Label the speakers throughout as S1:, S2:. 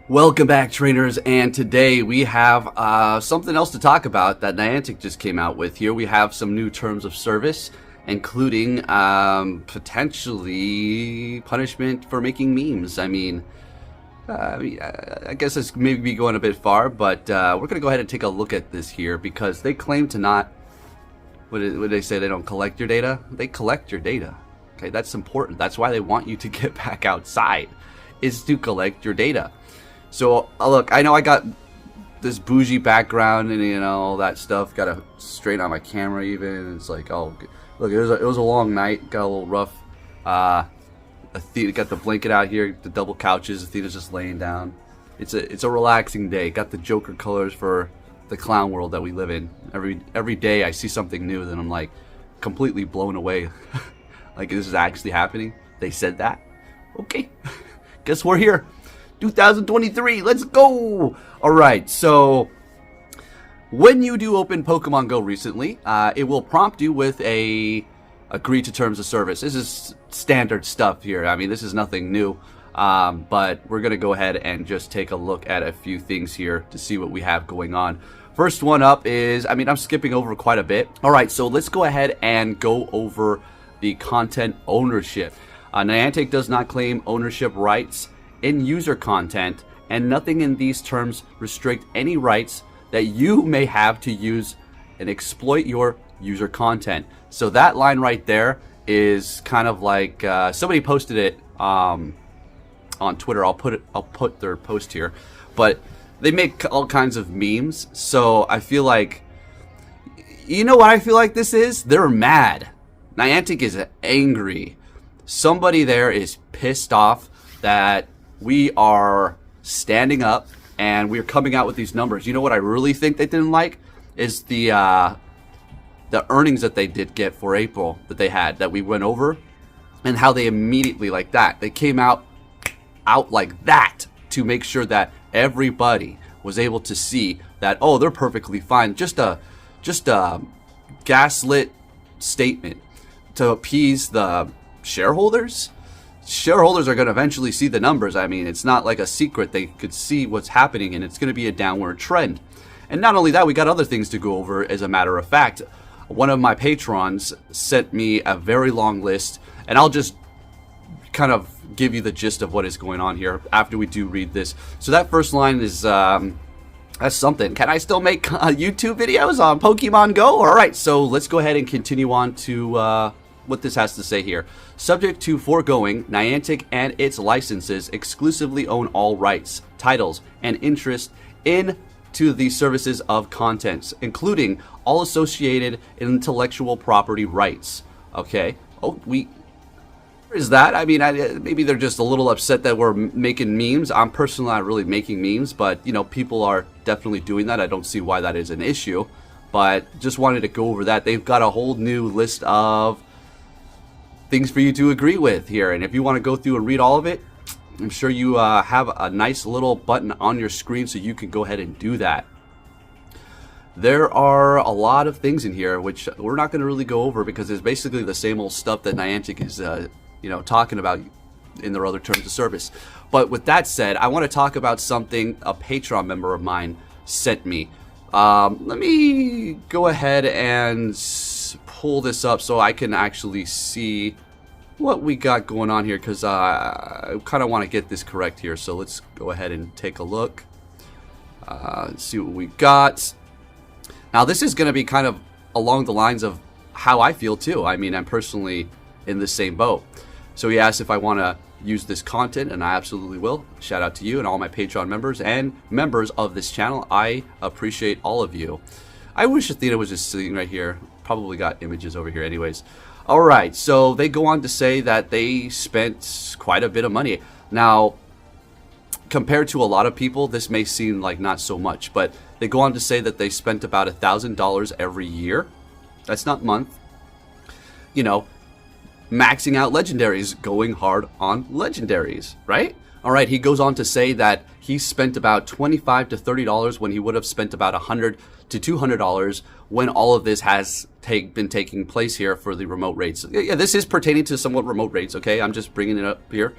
S1: Welcome back, trainers, and today we have something else to talk about that Niantic just came out with here. We have some new terms of service, including potentially punishment for making memes. I guess it's maybe going a bit far, but we're going to go ahead and take a look at this here because they claim to not, what did they say, they don't collect your data? They collect your data. Okay, that's important. That's why they want you to get back outside, is to collect your data. So, look, I know I got this bougie background and, you know, all that stuff. Got to straighten out my camera even. It's like, oh, look, it was a long night. Got a little rough. Athena got the blanket out here, the double couches. Athena's just laying down. It's a relaxing day. Got the Joker colors for the clown world that we live in. Every day I see something new, then I'm like completely blown away. Like, this is actually happening. They said that. Okay, guess we're here. 2023, let's go! Alright, so when you do open Pokemon Go recently, it will prompt you with a agree to terms of service. This is standard stuff here. I mean, this is nothing new, but we're going to go ahead and just take a look at a few things here to see what we have going on. First one up is, I'm skipping over quite a bit. Alright, so let's go ahead and go over the content ownership. Niantic does not claim ownership rights in user content, and nothing in these terms restrict any rights that you may have to use and exploit your user content. So that line right there is kind of like somebody posted it on Twitter. I'll put their post here, but they make all kinds of memes. So I feel like, you know what I feel like this is? They're mad. Niantic is angry. Somebody there is pissed off that we are standing up and we're coming out with these numbers. You know what I really think they didn't like is the earnings that they did get for April that they had, that we went over, and how they immediately, like that, they came out like that to make sure that everybody was able to see that, oh, they're perfectly fine. Just a gaslit statement to appease the shareholders. Shareholders are going to eventually see the numbers. I mean, it's not like a secret. They could see what's happening, and it's going to be a downward trend. And not only that, we got other things to go over. As a matter of fact, one of my patrons sent me a very long list, and I'll just kind of give you the gist of what is going on here after we do read this. So that first line is, that's something. Can I still make YouTube videos on Pokemon Go? All right, so let's go ahead and continue on to what this has to say here. Subject to foregoing, Niantic and its licenses exclusively own all rights, titles, and interest into the services of contents, including all associated intellectual property rights. Okay. Oh, is that? I mean, maybe they're just a little upset that we're making memes. I'm personally not really making memes, but, you know, people are definitely doing that. I don't see why that is an issue, but just wanted to go over that. They've got a whole new list of things for you to agree with here, and if you want to go through and read all of it, I'm sure you have a nice little button on your screen so you can go ahead and do that. There are a lot of things in here which we're not going to really go over because it's basically the same old stuff that Niantic is talking about in their other terms of service. But with that said, I want to talk about something a Patreon member of mine sent me. Let me go ahead and pull this up so I can actually see what we got going on here, because I kind of want to get this correct here. So let's go ahead and take a look, see what we got. Now this is going to be kind of along the lines of how I feel too. I mean, I'm personally in the same boat. So he asked if I want to use this content, and I absolutely will. Shout out to you and all my Patreon members and members of this channel. I appreciate all of you. I wish Athena was just sitting right here. Probably got images over here anyways. Alright, so they go on to say that they spent quite a bit of money. Now, compared to a lot of people, this may seem like not so much, but they go on to say that they spent about $1,000 every year. That's not month. You know, maxing out legendaries, going hard on legendaries, right? Alright, he goes on to say that he spent about $25 to $30 when he would have spent about $100 to $200 when all of this has been taking place here for the remote raids. Yeah, this is pertaining to somewhat remote raids, okay? I'm just bringing it up here.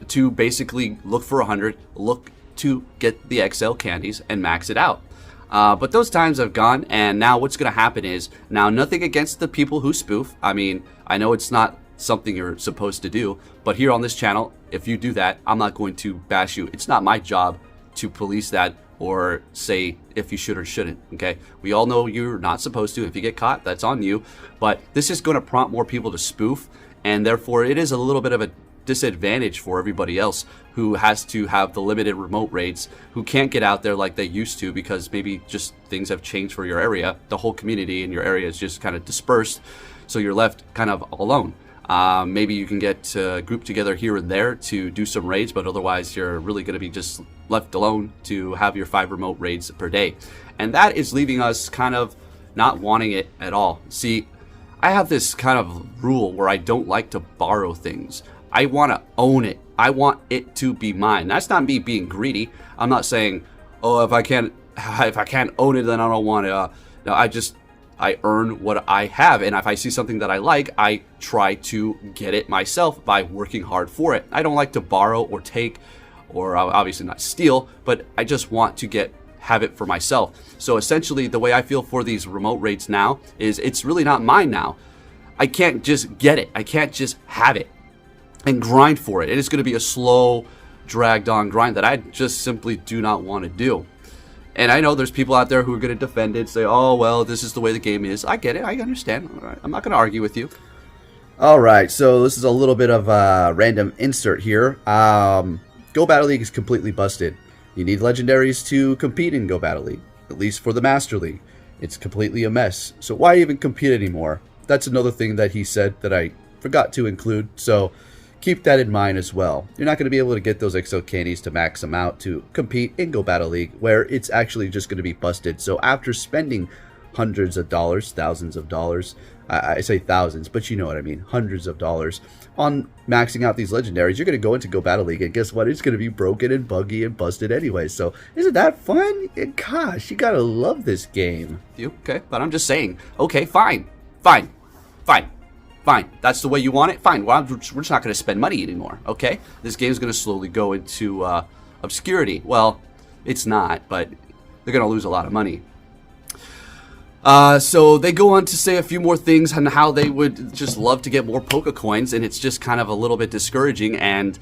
S1: to basically look for 100, look to get the XL candies and max it out. But those times have gone, and now what's going to happen is, now nothing against the people who spoof. I mean, I know it's not something you're supposed to do, but here on this channel, if you do that, I'm not going to bash you. It's not my job to police that or say if you should or shouldn't, okay? We all know you're not supposed to. If you get caught, that's on you. But this is going to prompt more people to spoof, and therefore it is a little bit of a disadvantage for everybody else who has to have the limited remote raids, who can't get out there like they used to because maybe just things have changed for your area. The whole community in your area is just kind of dispersed, so you're left kind of alone. Maybe you can get grouped together here and there to do some raids, but otherwise you're really going to be just left alone to have your 5 remote raids per day. And that is leaving us kind of not wanting it at all. See, I have this kind of rule where I don't like to borrow things. I want to own it. I want it to be mine. That's not me being greedy. I'm not saying, oh, if I can't own it, then I don't want it. No, I earn what I have, and if I see something that I like, I try to get it myself by working hard for it. I don't like to borrow or take, or obviously not steal, but I just want to have it for myself. So essentially, the way I feel for these remote raids now is it's really not mine now. I can't just get it. I can't just have it and grind for it. It is going to be a slow, dragged on grind that I just simply do not want to do. And I know there's people out there who are going to defend it, say, oh, well, this is the way the game is. I get it. I understand. All right. I'm not going to argue with you.
S2: All right. So this is a little bit of a random insert here. Go Battle League is completely busted. You need legendaries to compete in Go Battle League, at least for the Master League. It's completely a mess. So why even compete anymore? That's another thing that he said that I forgot to include. So keep that in mind as well. You're not going to be able to get those XL candies to max them out to compete in Go Battle League, where it's actually just going to be busted. So after spending hundreds of dollars, thousands of dollars, I say thousands, but you know what I mean, hundreds of dollars on maxing out these legendaries, you're going to go into Go Battle League, and guess what? It's going to be broken and buggy and busted anyway. So isn't that fun? And gosh, you got to love this game.
S1: Okay, but I'm just saying, okay, fine. That's the way you want it? Fine. Well, we're just not going to spend money anymore, okay? This game's going to slowly go into obscurity. Well, it's not, but they're going to lose a lot of money. So they go on to say a few more things on how they would just love to get more Pokecoins, and it's just kind of a little bit discouraging, and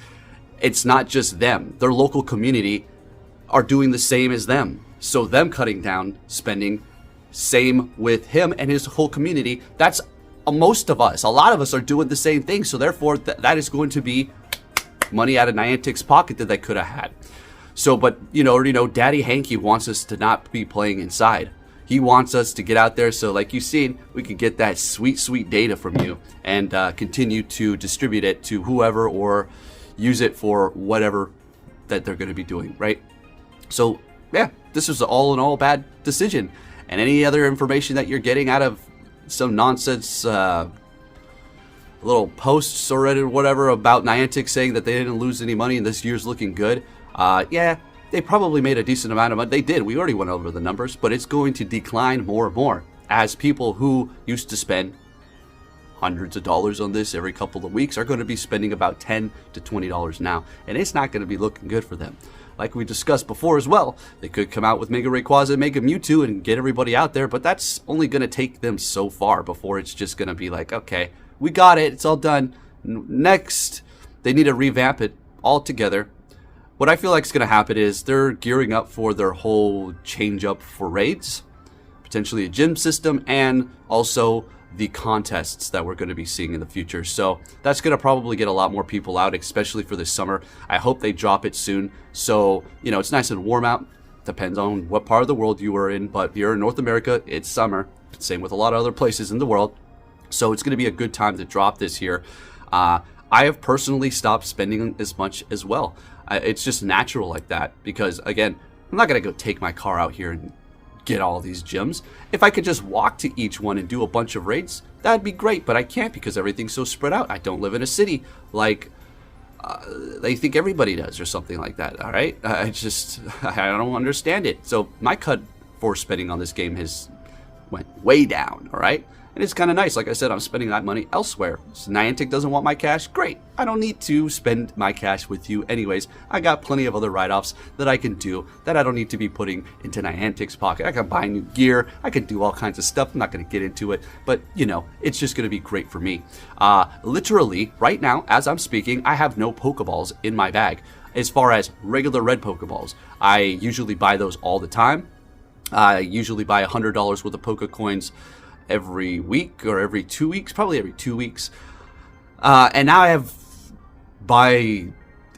S1: it's not just them. Their local community are doing the same as them. So them cutting down spending, same with him and his whole community. That's most of us. A lot of us are doing the same thing. So therefore, that is going to be money out of Niantic's pocket that they could have had. So, but, you know, Daddy Hanky wants us to not be playing inside. He wants us to get out there so, like you've seen, we can get that sweet, sweet data from you and continue to distribute it to whoever or use it for whatever that they're going to be doing, right? So, yeah, this was all in all a bad decision. And any other information that you're getting out of some nonsense little posts or Reddit or whatever about Niantic saying that they didn't lose any money and this year's looking good, yeah, they probably made a decent amount of money. They did. We already went over the numbers, but it's going to decline more and more as people who used to spend hundreds of dollars on this every couple of weeks are going to be spending about $10 to $20 now, and it's not going to be looking good for them. Like we discussed before as well, they could come out with Mega Rayquaza and Mega Mewtwo and get everybody out there, but that's only going to take them so far before it's just going to be like, okay, we got it, it's all done. Next, they need to revamp it altogether. What I feel like is going to happen is they're gearing up for their whole change up for raids, potentially a gym system, and also the contests that we're going to be seeing in the future. So that's going to probably get a lot more people out, especially for this summer. I hope they drop it soon. So, you know, it's nice and warm out. Depends on what part of the world you are in. But here in North America, it's summer. Same with a lot of other places in the world. So it's going to be a good time to drop this here. I have personally stopped spending as much as well. It's just natural like that because, again, I'm not going to go take my car out here and get all these gyms. If I could just walk to each one and do a bunch of raids, that'd be great, but I can't because everything's so spread out. I don't live in a city like they think everybody does or something like that, all right? I don't understand it. So my cut for spending on this game has went way down, all right? And And it's kind of nice. Like I said, I'm spending that money elsewhere. So Niantic doesn't want my cash. Great. I don't need to spend my cash with you anyways. I got plenty of other write-offs that I can do that I don't need to be putting into Niantic's pocket. I can buy new gear. I can do all kinds of stuff. I'm not going to get into it, but you know, it's just going to be great for me. Literally, right now, as I'm speaking, I have no Pokeballs in my bag. As far as regular red Pokeballs, I usually buy those all the time. I usually buy $100 worth of Poke Coins every week or every 2 weeks, probably every 2 weeks. And now I have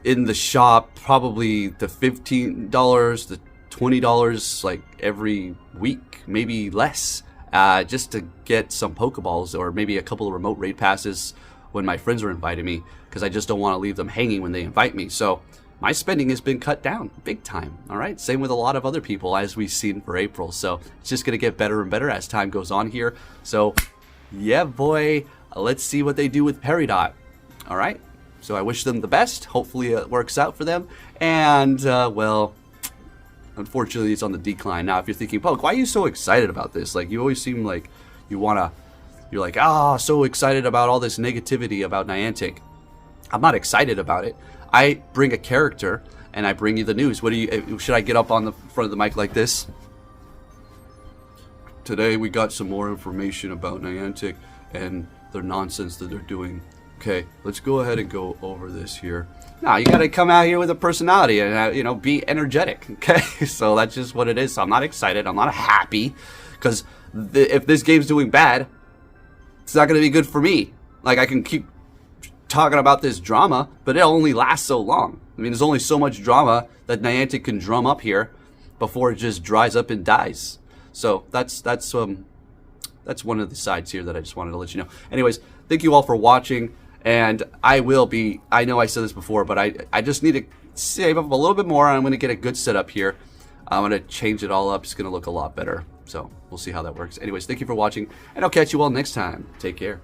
S1: in the shop probably the $15, the $20 like every week, maybe less, just to get some Pokeballs or maybe a couple of remote raid passes when my friends are inviting me, because I just don't want to leave them hanging when they invite me. So my spending has been cut down big time. All right. Same with a lot of other people, as we've seen for April. So it's just going to get better and better as time goes on here. So yeah, boy, let's see what they do with Peridot. All right. So I wish them the best. Hopefully it works out for them. And, well, unfortunately it's on the decline. Now, if you're thinking, Poke, why are you so excited about this? Like, you always seem like you're like, so excited about all this negativity about Niantic. I'm not excited about it. I bring a character and I bring you the news. Should I get up on the front of the mic like this? Today we got some more information about Niantic and their nonsense that they're doing. Okay, let's go ahead and go over this here. Now, you got to come out here with a personality and, be energetic. Okay, so that's just what it is. So I'm not excited. I'm not happy because if this game's doing bad, it's not going to be good for me. Like, I can keep talking about this drama, but it'll only last so long. I mean, there's only so much drama that Niantic can drum up here before it just dries up and dies. So that's one of the sides here that I just wanted to let you know. Anyways, thank you all for watching, and I know I said this before, but I just need to save up a little bit more. I'm going to get a good setup here. I'm going to change it all up. It's going to look a lot better. So we'll see how that works. Anyways, thank you for watching, and I'll catch you all next time. Take care.